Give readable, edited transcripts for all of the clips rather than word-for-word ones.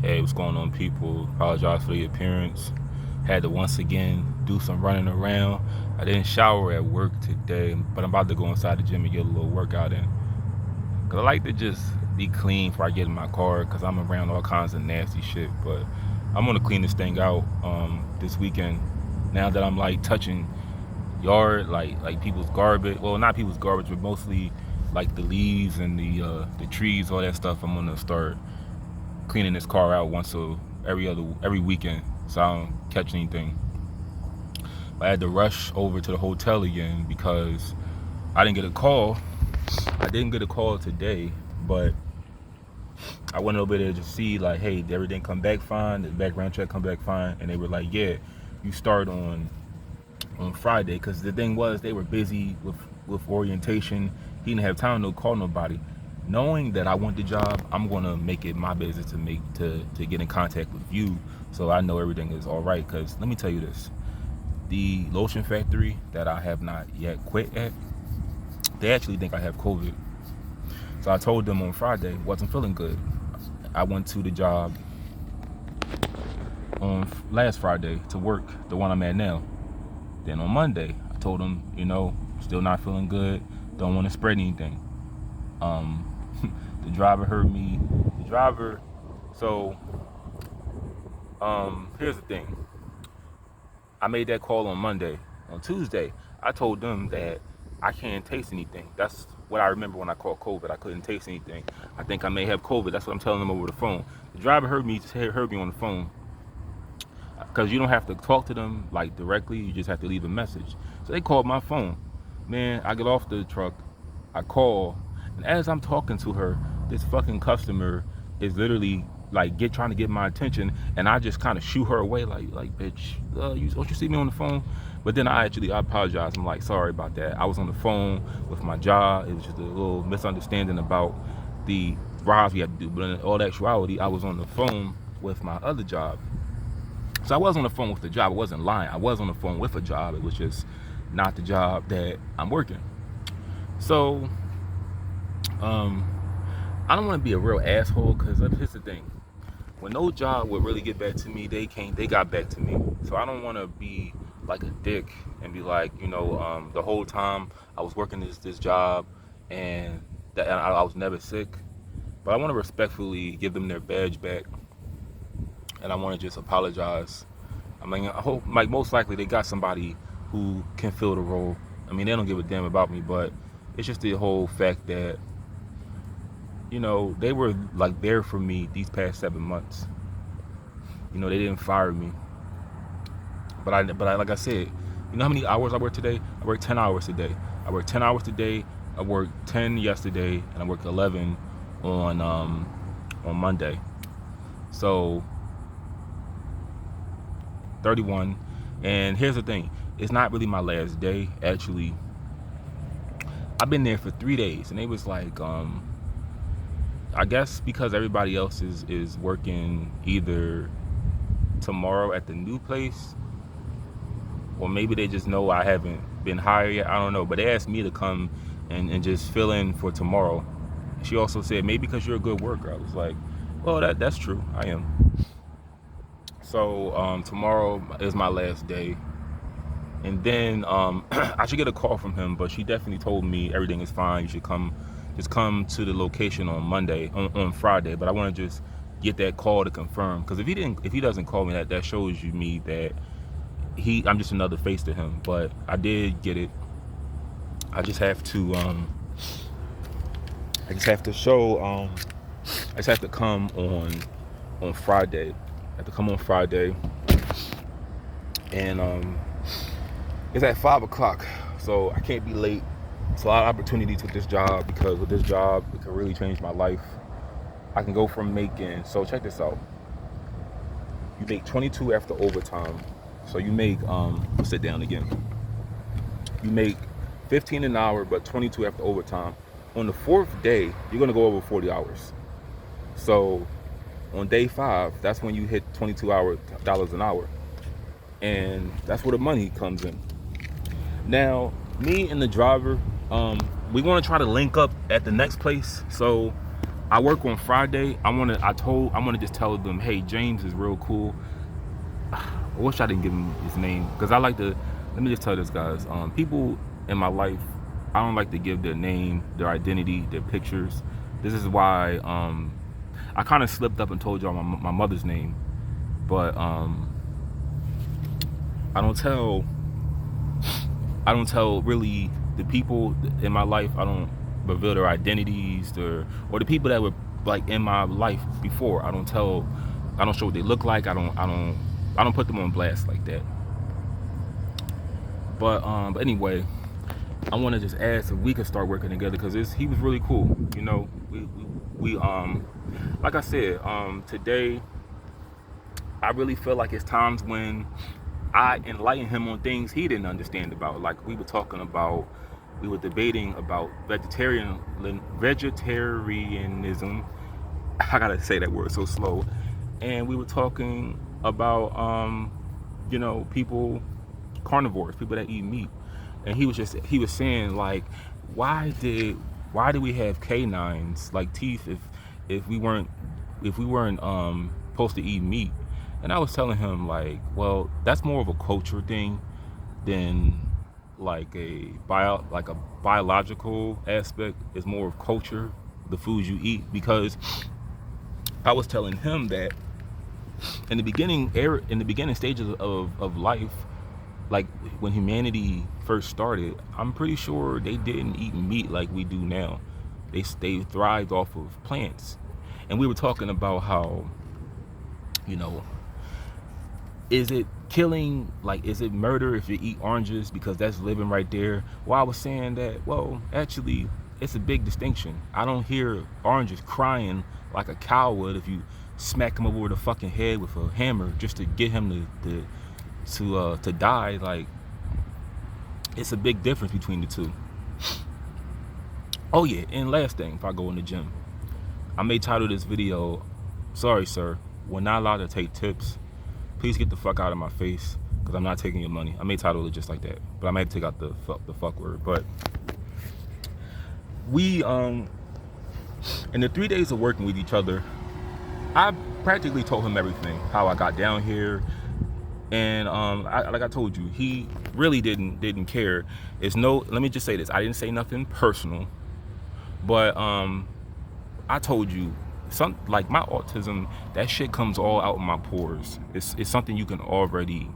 Hey, what's going on, people? Apologize for the appearance. Had to once again do some running around. I didn't shower at work today, but I'm about to go inside the gym and get a little workout in. Cause I like to just be clean before I get in my car, cause I'm around all kinds of nasty shit. But I'm gonna clean this thing out this weekend. Now that I'm like touching yard, like people's garbage. Well, not people's garbage, but mostly like the leaves and the trees, all that stuff. I'm gonna start cleaning this car out every weekend, so I don't catch anything. I had to rush over to the hotel again because I didn't get a call. I didn't get a call today, but I went over there to see, like, hey, did everything come back fine? Did the background check come back fine? And they were like, yeah, you start on Friday, because the thing was they were busy with orientation. He didn't have time to call nobody. Knowing that I want the job, I'm gonna make it my business to get in contact with you, so I know everything is all right. Because let me tell you this: the lotion factory that I have not yet quit at, they actually think I have COVID. So I told them on Friday wasn't feeling good. I went to the job on last Friday to work, the one I'm at now. Then on Monday, I told them, still not feeling good, don't want to spread anything. Um, the driver heard me. The driver, so here's the thing. I made that call on Monday. On Tuesday, I told them that I can't taste anything. That's what I remember when I called COVID. I couldn't taste anything. I think I may have COVID. That's what I'm telling them over the phone. The driver heard me on the phone, because you don't have to talk to them like directly. You just have to leave a message. So they called my phone. Man, I get off the truck, I call, and as I'm talking to her, this fucking customer is literally like trying to get my attention, and I just kind of shoo her away, like bitch, don't you see me on the phone? But then I apologize. I'm like, sorry about that. I was on the phone with my job. It was just a little misunderstanding about the rides we had to do. But in all actuality, I was on the phone with my other job. So I was on the phone with the job. I wasn't lying. I was on the phone with a job. It was just not the job that I'm working. So I don't want to be a real asshole, because here's the thing: when no job would really get back to me, they got back to me. So I don't want to be like a dick and be like, the whole time I was working this job, and that I was never sick. But I want to respectfully give them their badge back, and I want to just apologize. I mean, I hope, like, most likely they got somebody who can fill the role. I mean, they don't give a damn about me, but it's just the whole fact that, they were like there for me these past 7 months. They didn't fire me, but I, like I said, you know how many hours I worked today? I worked 10 hours today. I worked 10 hours today. I worked 10 yesterday, and I worked 11 on Monday. So 31. And here's the thing: it's not really my last day. Actually, I've been there for 3 days, and it was like, I guess because everybody else is working either tomorrow at the new place, or maybe they just know I haven't been hired yet. I don't know, but they asked me to come and just fill in for tomorrow. She also said, maybe because you're a good worker. I was like, well, that's true. I am. So tomorrow is my last day. And then I should get a call from him, but she definitely told me everything is fine. You should just come to the location on Friday. But I want to just get that call to confirm, because if he doesn't call me, that shows me that I'm just another face to him. But I did get it. I just have to show. I just have to come on Friday. I have to come on Friday, and it's at 5 o'clock, so I can't be late. It's a lot of opportunities with this job, because with this job, it can really change my life. I can go from making, so check this out. You make 22 after overtime. So you make, sit down again. You make 15 an hour, but 22 after overtime. On the fourth day, you're gonna go over 40 hours. So on day 5, that's when you hit $22 an hour. And that's where the money comes in. Now, me and the driver, we want to try to link up at the next place. So I work on Friday. I want to just tell them, hey, James is real cool. I wish I didn't give him his name because I like to. Let me just tell this, guys. People in my life, I don't like to give their name, their identity, their pictures. This is why I kind of slipped up and told y'all my mother's name, but I don't tell. I don't tell really the people in my life. I don't reveal their identities, or the people that were like in my life before. I don't tell. I don't show what they look like. I don't put them on blast like that. But anyway, I want to just ask if we could start working together because he was really cool. You know, we like I said, today I really feel like it's times when I enlighten him on things he didn't understand about. Like we were debating about vegetarianism. I gotta say that word so slow. And we were talking about people, carnivores, people that eat meat. And he was saying like, why did we have canines like teeth if we weren't supposed to eat meat? And I was telling him like, well, that's more of a culture thing than like a biological aspect. Is more of culture, the foods you eat. Because I was telling him that in the beginning stages of life, like when humanity first started, I'm pretty sure they didn't eat meat like we do now. They thrived off of plants. And we were talking about how, is it killing, like, is it murder if you eat oranges because that's living right there? Well, I was saying that, well, actually, it's a big distinction. I don't hear oranges crying like a cow would if you smack him over the fucking head with a hammer just to get him to die. Like, it's a big difference between the two. Oh yeah, and last thing, if I go in the gym, I may title this video, "Sorry sir, we're not allowed to take tips. Please get the fuck out of my face because I'm not taking your money." I may title it just like that, but I may take out the fuck word. But we in the 3 days of working with each other, I practically told him everything, how I got down here. And like I told you, he really didn't care. Let me just say this, I didn't say nothing personal, but I told you, like my autism, that shit comes all out in my pores. It's something you can already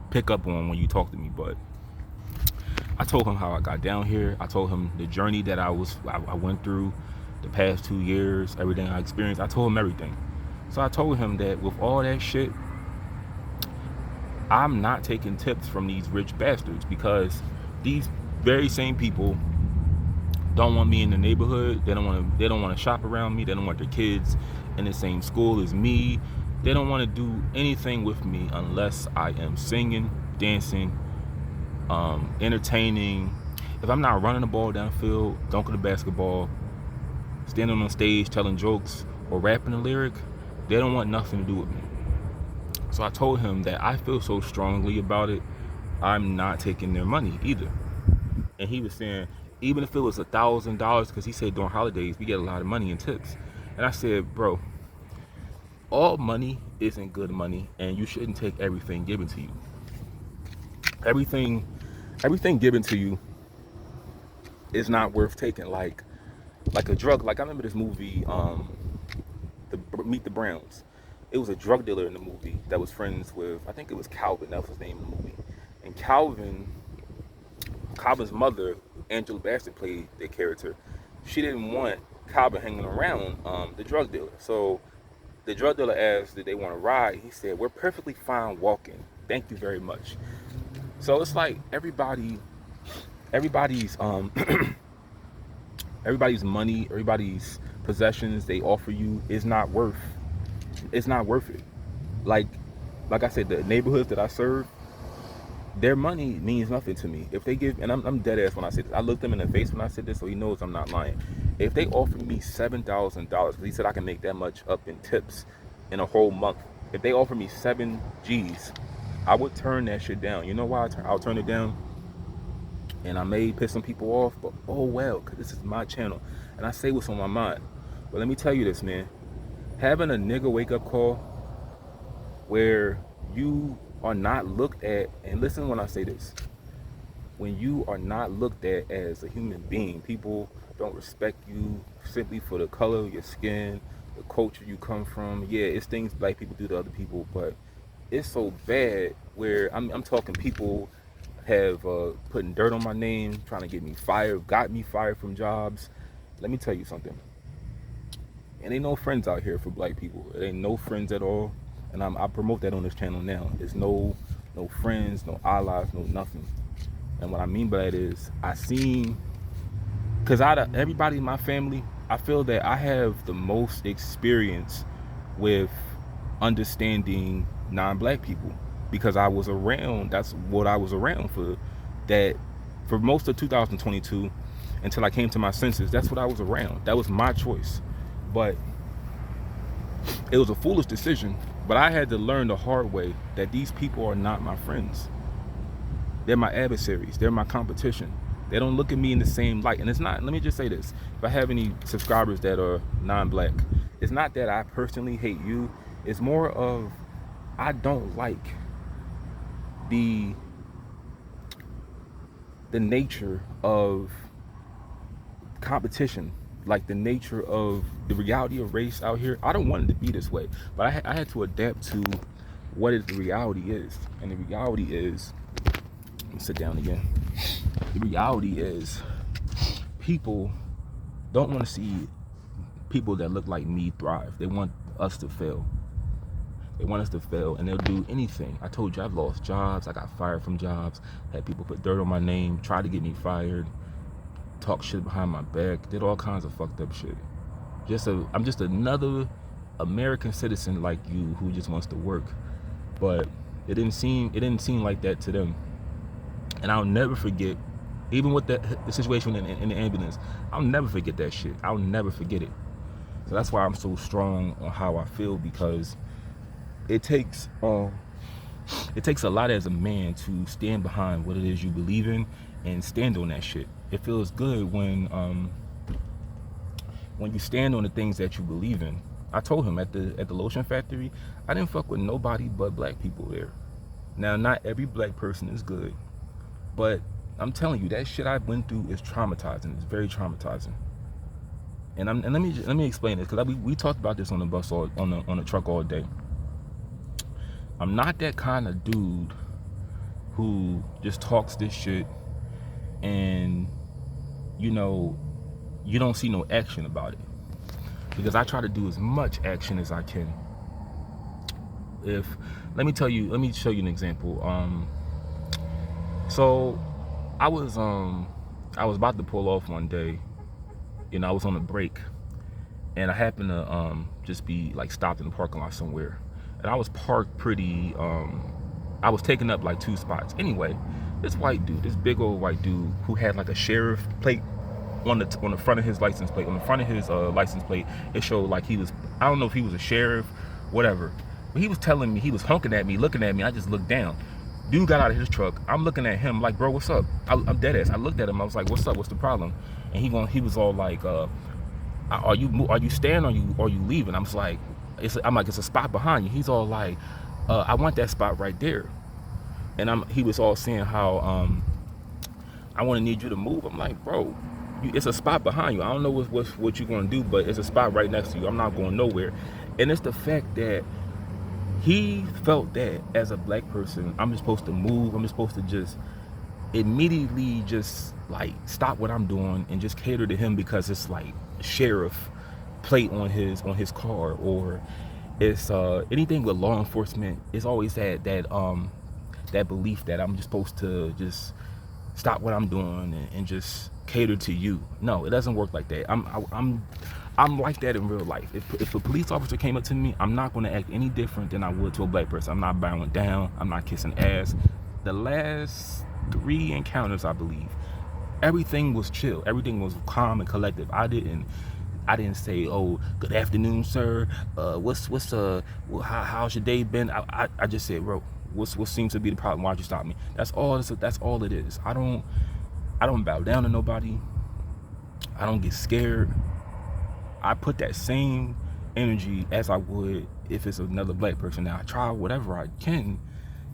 pick up on when you talk to me. But I told him how I got down here. I told him the journey that I went through the past 2 years, everything I experienced. I told him everything. So I told him that with all that shit, I'm not taking tips from these rich bastards because these very same people don't want me in the neighborhood. They don't want to shop around me. They don't want their kids in the same school as me. They don't want to do anything with me unless I am singing, dancing, entertaining. If I'm not running the ball downfield, dunking the basketball, standing on stage telling jokes, or rapping a lyric, they don't want nothing to do with me. So I told him that I feel so strongly about it, I'm not taking their money either. And he was saying, even if it was $1,000, because he said during holidays we get a lot of money in tips. And I said, bro, all money isn't good money, and you shouldn't take everything given to you. Everything given to you is not worth taking. Like a drug. Like I remember this movie, Meet the Browns. It was a drug dealer in the movie that was friends with, I think it was Calvin, that was his name in the movie. And Calvin's mother, Angela Bassett, played the character. She didn't want Calvin hanging around the drug dealer. So the drug dealer asked, did they want to ride? He said, we're perfectly fine walking. Thank you very much. So it's like everybody's everybody's money, everybody's possessions they offer you is not worth it. Like I said, the neighborhoods that I serve, their money means nothing to me. If they give, and I'm dead ass when I say this, I looked him in the face when I said this, so he knows I'm not lying. If they offered me $7,000, because he said I can make that much up in tips in a whole month. If they offered me 7 G's, I would turn that shit down. You know why I'll turn it down? And I may piss some people off, but oh well, because this is my channel. And I say what's on my mind. But let me tell you this, man. Having a nigga wake up call where you are not looked at, and listen when I say this, when you are not looked at as a human being, people don't respect you simply for the color of your skin, the culture you come from. Yeah, it's things black people do to other people, but it's so bad where I'm talking people have putting dirt on my name, trying to get me fired, got me fired from jobs. Let me tell you something. It ain't no friends out here for black people. It ain't no friends at all. And I promote that on this channel now. There's no friends, no allies, no nothing. And what I mean by that is I seen, because out of everybody in my family, I feel that I have the most experience with understanding non-black people because I was around. That's what I was around for. That for most of 2022 until I came to my senses. That's what I was around. That was my choice. But it was a foolish decision. But I had to learn the hard way that these people are not my friends. They're my adversaries. They're my competition. They don't look at me in the same light. And it's not, let me just say this. If I have any subscribers that are non-black, it's not that I personally hate you. It's more of I don't like the nature of competition, like the nature of the reality of race out here. I don't want it to be this way, but I had to adapt to what the reality is. And the reality is, let me sit down again. The reality is people don't want to see people that look like me thrive. They want us to fail. They want us to fail, and they'll do anything. I told you I've lost jobs. I got fired from jobs. Had people put dirt on my name, tried to get me fired, talk shit behind my back, did all kinds of fucked up shit. I'm just another American citizen like you who just wants to work. But it didn't seem like that to them. And I'll never forget, even with the situation in the ambulance, I'll never forget that shit. I'll never forget it. So that's why I'm so strong on how I feel, because it takes a lot as a man to stand behind what it is you believe in and stand on that shit. It feels good when you stand on the things that you believe in. I told him at the lotion factory, I didn't fuck with nobody but black people there. Now, not every black person is good, but I'm telling you, that shit I went through is traumatizing. It's very traumatizing. And let me explain this, because we talked about this on the bus or on the truck all day. I'm not that kind of dude who just talks this shit and you don't see no action about it, because I try to do as much action as I can. Let me show you an example. So I was about to pull off one day. I was on a break, and I happened to just be like stopped in the parking lot somewhere, and I was parked pretty. I was taking up like 2 spots. Anyway, this white dude, this big old white dude who had like a sheriff plate on the front of his license plate. On the front of his license plate, it showed like he was, I don't know if he was a sheriff, whatever. But he was telling me, he was honking at me, looking at me. I just looked down. Dude got out of his truck. I'm looking at him like, bro, what's up? I'm dead ass. I looked at him. I was like, what's up? What's the problem? And he was all like, are you staying or are you leaving? I'm like, it's a spot behind you. He's all like, I want that spot right there. And he was all saying how I want to need you to move. I'm like, bro, it's a spot behind you. I don't know what you're gonna do, but it's a spot right next to you. I'm not going nowhere. And it's the fact that he felt that as a black person, I'm just supposed to move. I'm just supposed to just immediately just like stop what I'm doing and just cater to him because it's like sheriff plate on his car, or it's anything with law enforcement. It's always that belief that I'm just supposed to just stop what I'm doing and just cater to you. No, it doesn't work like that. I'm like that in real life. If a police officer came up to me, I'm not going to act any different than I would to a black person. I'm not bowing down. I'm not kissing ass. The last 3 encounters, I believe, everything was chill. Everything was calm and collective. I didn't say, oh, good afternoon, sir. How's your day been? I just said, bro, what seems to be the problem? Why'd you stop me? That's all it is. I don't bow down to nobody. I don't get scared. I put that same energy as I would if it's another black person. Now I try whatever I can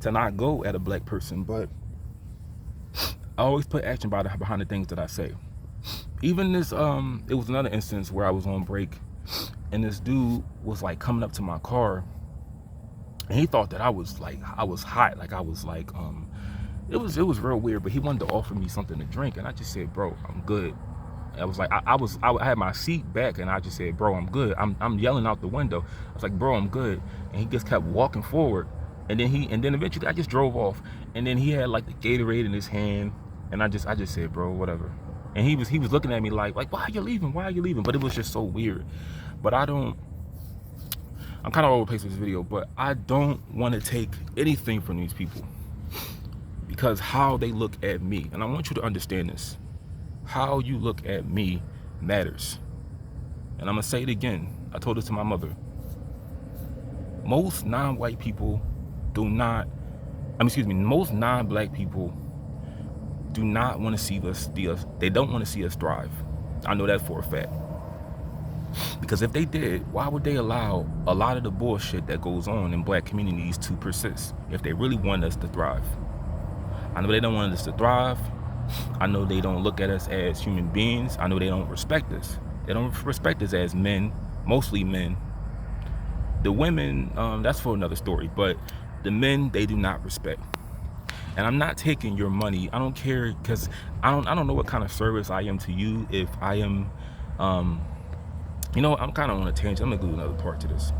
to not go at a black person, but I always put action behind the things that I say. Even this, it was another instance where I was on break, and this dude was like coming up to my car, and he thought that I was hot, like I was like, it was real weird. But he wanted to offer me something to drink, and I just said, bro, I'm good. I was like, I had my seat back, and I just said, bro, I'm good. I'm yelling out the window. I was like, bro, I'm good. And he just kept walking forward, and then eventually I just drove off. And then he had like the Gatorade in his hand, and I just said, bro, whatever. And he was looking at me like why are you leaving? Why are you leaving? But it was just so weird. But I'm kind of overpaced with this video, but I don't want to take anything from these people because how they look at me, and I want you to understand this. How you look at me matters. And I'm gonna say it again. I told this to my mother. Most non-white people most non-black people do not want to see us. They don't want to see us thrive. I know that for a fact. Because if they did, why would they allow a lot of the bullshit that goes on in black communities to persist if they really want us to thrive? I know they don't want us to thrive. I know they don't look at us as human beings. I know they don't respect us. They don't respect us as men, mostly men. The women, that's for another story, but the men, they do not respect. And I'm not taking your money. I don't care, because I don't know what kind of service I am to you. If I am, I'm kind of on a tangent. I'm gonna do another part to this.